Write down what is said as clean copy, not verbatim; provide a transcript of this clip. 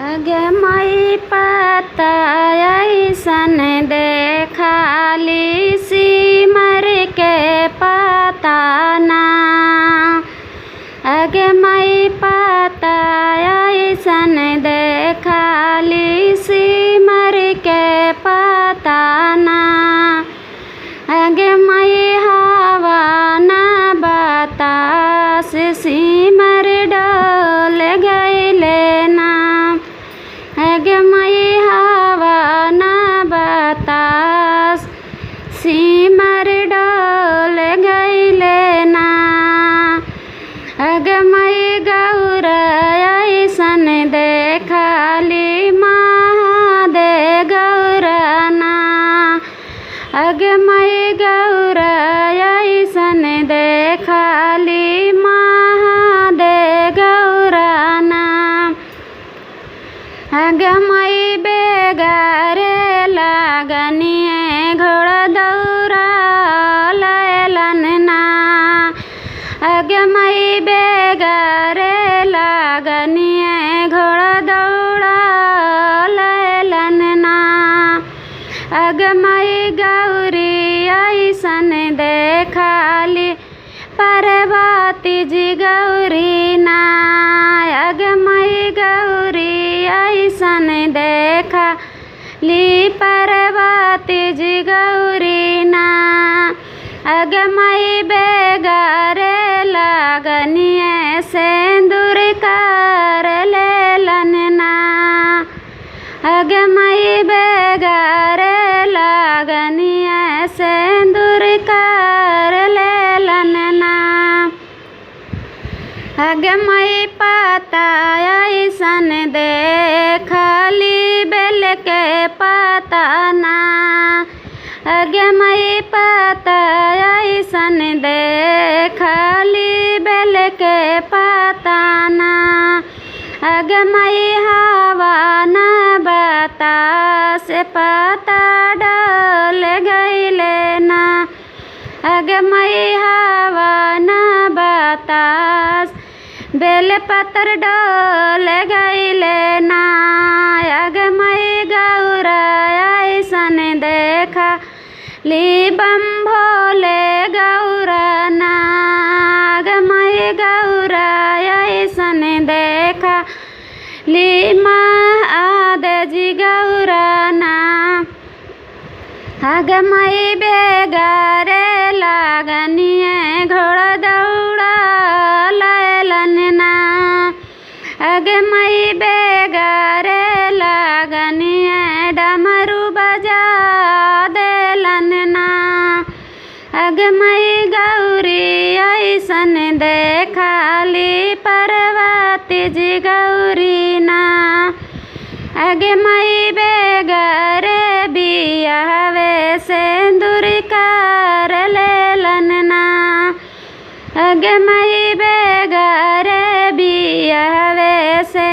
अगे मई पता ऐसन देखाली सिमर के पता ना। अगे मई पता ऐसन देखाली सिमर के पता ना। अगे मई हवा ना बतास सिमर डोल गईले ना। अगे मई हवा ना बतास सिमर डोल गईले ना। अगे मई गौर ऐसन देखाली महादे गौर ना। अगे मई गौर ऐसन देखाली महादे गौर ना। अगे मई बेगारे लागनिए घोड़ा दौड़ा लैलन ना। अगे मई बेगारे लागनिए घोड़ा दौड़ा लैलन ना। अगे मई गौरी ऐसन देखाली पार्वती जी गौरी ना। अगे मई गौरी ऐसन देखाली पार्वती जी गौरी ना। अगे मई बेगारे लागनिए सिंदूर कर लेलन ना। अगे मई बेगारे लागनिए सिंदूर कर लेलन ना। अगे मई पता ऐसन देखाली बेल के पता ना। अगे मई पता ऐसन देखाली बेल के पता ना। अगे मई हवा ना बतास पता डोल गईले ना। अगे मई हवा ना बतास बेल पत्र डोल गईले ना। अगे मई गौर ऐसन देखाली बम भोले गौर ना। अगे मई गौर ऐसन देखाली महादे जी गौर ना। अगे मई बेगारे लागनिए घोड़ा दौड़ा लैलन ना। अगे मई बेगारे लागनिए डमरू बजा देलन ना। अगे मई गौरी ऐसन देखाली पार्वती जी गौरी ना। अगे मई बेगारे बियाहवे सिंदूर कर लेलन ना। अगे मई बेगारे बियाहवे से